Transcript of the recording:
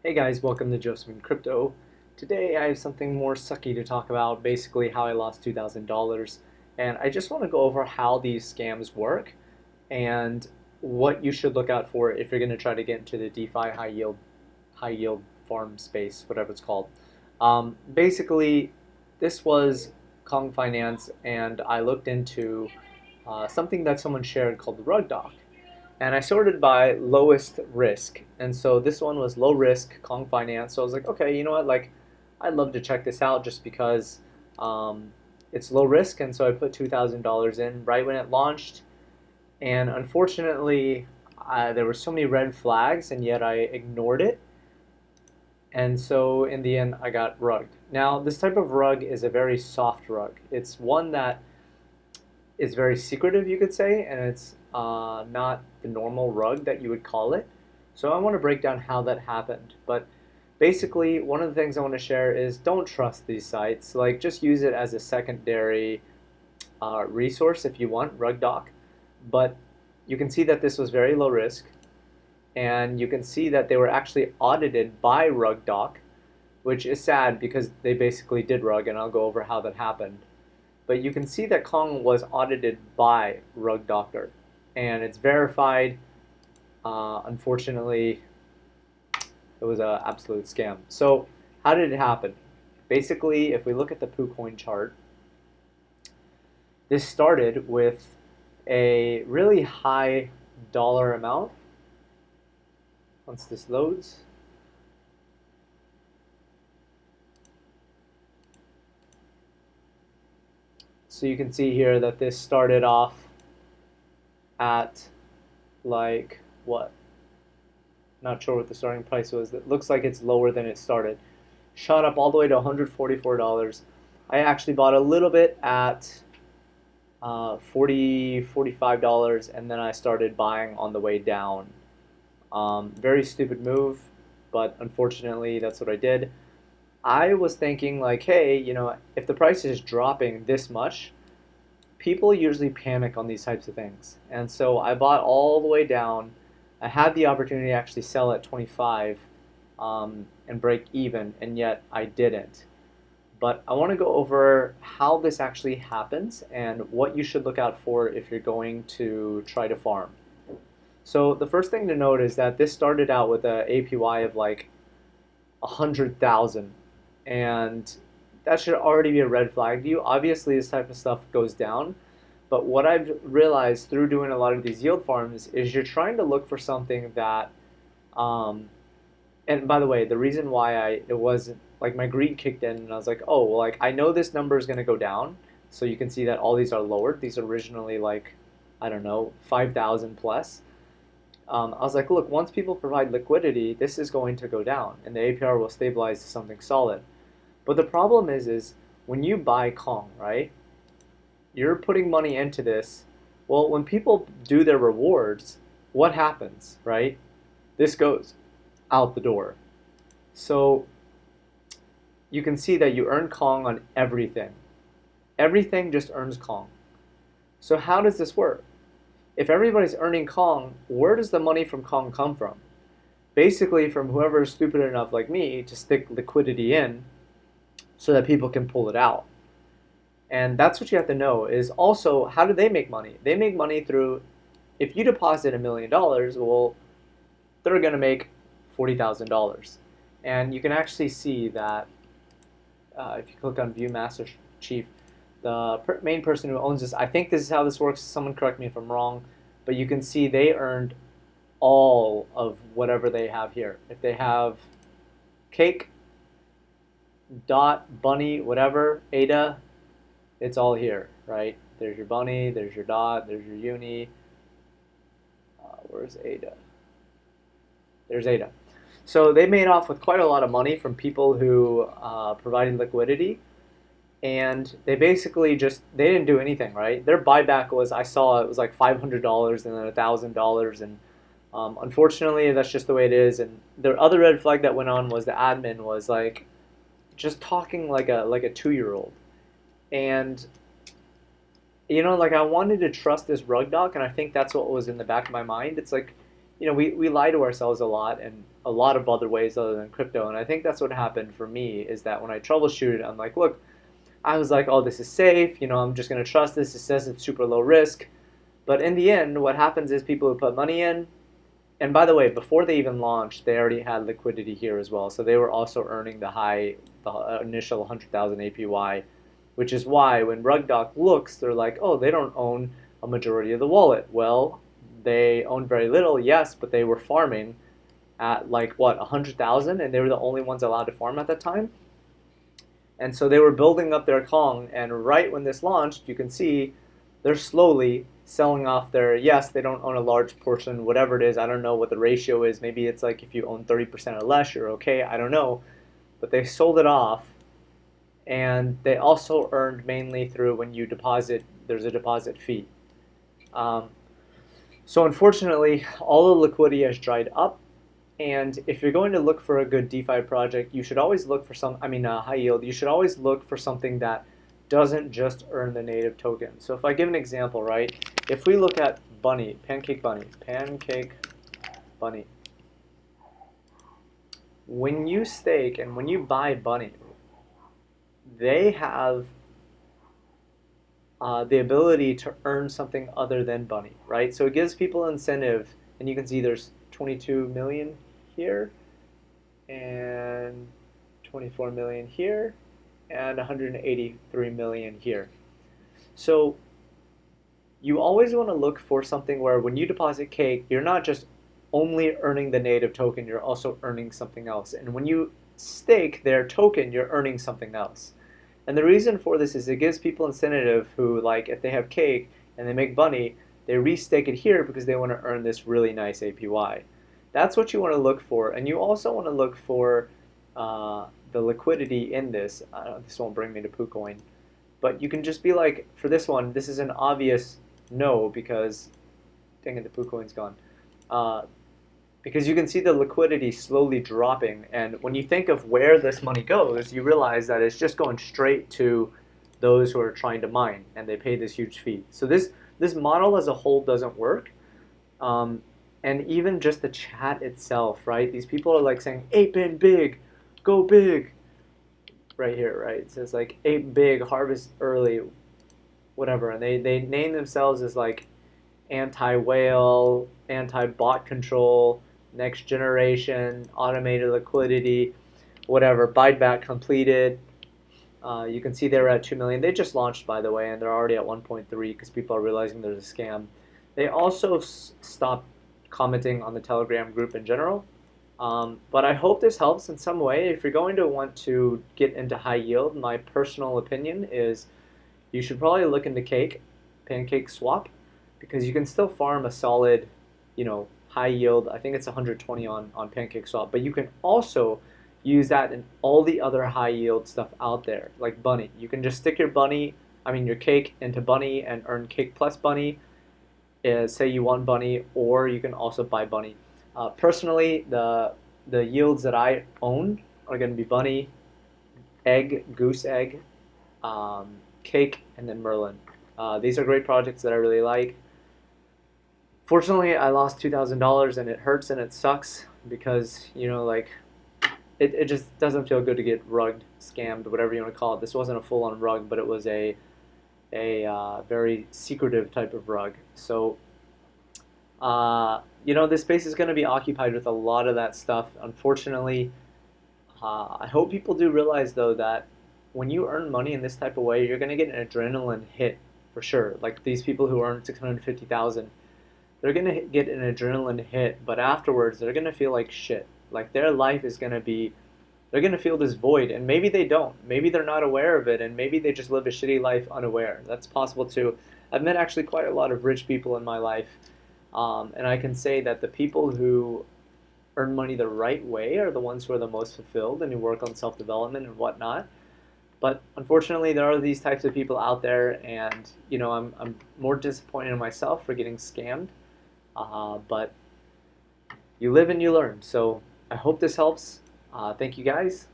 Hey guys, welcome to Joseph Crypto. Today I have something more sucky to talk about, basically how I lost $2,000. And I just want to go over how these scams work and what you should look out for if you're going to try to get into the DeFi high yield farm space, whatever it's called. Basically, this was Kong Finance, and I looked into something that someone shared called the Rug Doc. And I sorted by lowest risk. And so this one was low risk, Kong Finance. So I was like, okay, you know what? Like, I'd love to check this out just because it's low risk. And so I put $2,000 in right when it launched. And unfortunately, there were so many red flags, and yet I ignored it. And so in the end, I got rugged. Now, this type of rug is a very soft rug. It's one that is very secretive, you could say, and it's not the normal rug that you would call it. So I want to break down how that happened. But basically, one of the things I want to share is don't trust these sites. Like, just use it as a secondary resource if you want, RugDoc. But you can see that this was very low risk, and you can see that they were actually audited by RugDoc, which is sad because they basically did rug, and I'll go over how that happened. But you can see that Kong was audited by Rug Doctor, and it's verified. Unfortunately, it was an absolute scam. So how did it happen? Basically, if we look at the PooCoin chart, this started with a really high dollar amount. Once this loads, so you can see here that this started off at like what? Not sure what the starting price was. It looks like it's lower than it started. Shot up all the way to $144. I actually bought a little bit at $45, and then I started buying on the way down. Very stupid move, but unfortunately that's what I did. I was thinking like, hey, if the price is dropping this much, people usually panic on these types of things. And so I bought all the way down. I had the opportunity to actually sell at 25 and break even, and yet I didn't. But I want to go over how this actually happens and what you should look out for if you're going to try to farm. So the first thing to note is that this started out with an APY of like 100,000, and that should already be a red flag to you. Obviously, this type of stuff goes down, but what I've realized through doing a lot of these yield farms is you're trying to look for something that, and by the way, the reason why it wasn't like my greed kicked in, and I was like, oh, well, like I know this number is going to go down, so you can see that all these are lowered. These are originally like, I don't know, 5,000 plus. I was like, look, once people provide liquidity, this is going to go down, and the APR will stabilize to something solid. But the problem is when you buy Kong, right? You're putting money into this. Well, when people do their rewards, what happens, right? This goes out the door. So you can see that you earn Kong on everything. Everything just earns Kong. So how does this work? If everybody's earning Kong, where does the money from Kong come from? Basically from whoever is stupid enough like me to stick liquidity in so that people can pull it out. And that's what you have to know is also how do they make money? They make money through, if you deposit $1,000,000, well, they're going to make $40,000. And you can actually see that if you click on View Master Chief, the main person who owns this, I think this is how this works. Someone correct me if I'm wrong, but you can see they earned all of whatever they have here. If they have cake, dot, bunny, whatever, ADA, it's all here, right? There's your bunny, there's your dot, there's your uni. Where's ADA? There's ADA. So they made off with quite a lot of money from people who provided liquidity, and they basically they didn't do anything, right? Their buyback was, I saw it was like $500 and then $1,000, and unfortunately that's just the way it is. And the other red flag that went on was the admin was like just talking like a 2-year-old. And like I wanted to trust this rug doc, and I think that's what was in the back of my mind. It's like we lie to ourselves a lot in a lot of other ways other than crypto. And I think that's what happened for me is that when I troubleshoot, I'm like, look, I was like, oh, this is safe. I'm just going to trust this. It says it's super low risk. But in the end, what happens is people who put money in, and by the way, before they even launched, they already had liquidity here as well. So they were also earning the initial 100,000 APY, which is why when RugDoc looks, they're like, oh, they don't own a majority of the wallet. Well, they owned very little, yes, but they were farming at like what, 100,000, and they were the only ones allowed to farm at that time. And so they were building up their Kong, and right when this launched, you can see they're slowly selling off their, yes, they don't own a large portion, whatever it is, I don't know what the ratio is. Maybe it's like if you own 30% or less, you're okay, I don't know. But they sold it off, and they also earned mainly through when you deposit, there's a deposit fee. So unfortunately, all the liquidity has dried up. And if you're going to look for a good DeFi project, you should always look for high yield, you should always look for something that doesn't just earn the native token. So if I give an example, right, if we look at Bunny, Pancake Bunny, when you stake and when you buy Bunny, they have the ability to earn something other than Bunny, right? So it gives people incentive, and you can see there's 22 million here, and 24 million here, and 183 million here. So you always want to look for something where when you deposit Cake, you're not just only earning the native token, you're also earning something else. And when you stake their token, you're earning something else. And the reason for this is it gives people incentive who, like, if they have Cake and they make Bunny, they restake it here because they want to earn this really nice APY. That's what you want to look for. And you also want to look for the liquidity in this. This won't bring me to PooCoin. But you can just be like, for this one, this is an obvious no because, dang it, the PooCoin's gone. Because you can see the liquidity slowly dropping. And when you think of where this money goes, you realize that it's just going straight to those who are trying to mine, and they pay this huge fee. So this model as a whole doesn't work. And even just the chat itself, right? These people are like saying, ape in big, go big. Right here, right? It says like ape big, harvest early, whatever. And they name themselves as like anti-whale, anti-bot control, next generation, automated liquidity, whatever, buyback completed. You can see they're at 2 million. They just launched, by the way, and they're already at 1.3 because people are realizing there's a scam. They also stopped commenting on the Telegram group in general. But I hope this helps in some way. If you're going to want to get into high yield, my personal opinion is you should probably look into Pancake Swap, because you can still farm a solid, high yield. I think it's 120 on Pancake Swap, but you can also use that in all the other high yield stuff out there, like Bunny. You can just stick your Cake into Bunny and earn Cake plus Bunny. Say you want Bunny, or you can also buy Bunny. Personally, the yields that I own are going to be Bunny, Egg, Goose Egg, Cake, and then Merlin. These are great projects that I really like. Fortunately, I lost $2,000, and it hurts and it sucks because, it just doesn't feel good to get rugged, scammed, whatever you want to call it. This wasn't a full-on rug, but it was a very secretive type of rug. So, this space is going to be occupied with a lot of that stuff. Unfortunately, I hope people do realize, though, that when you earn money in this type of way, you're going to get an adrenaline hit for sure. Like these people who earn 650,000, they're going to get an adrenaline hit, but afterwards they're going to feel like shit. Like their life is going to be, they're going to feel this void, and maybe they don't. Maybe they're not aware of it, and maybe they just live a shitty life unaware. That's possible too. I've met actually quite a lot of rich people in my life, and I can say that the people who earn money the right way are the ones who are the most fulfilled and who work on self-development and whatnot. But unfortunately, there are these types of people out there, and I'm more disappointed in myself for getting scammed. But you live and you learn. So I hope this helps. Thank you guys.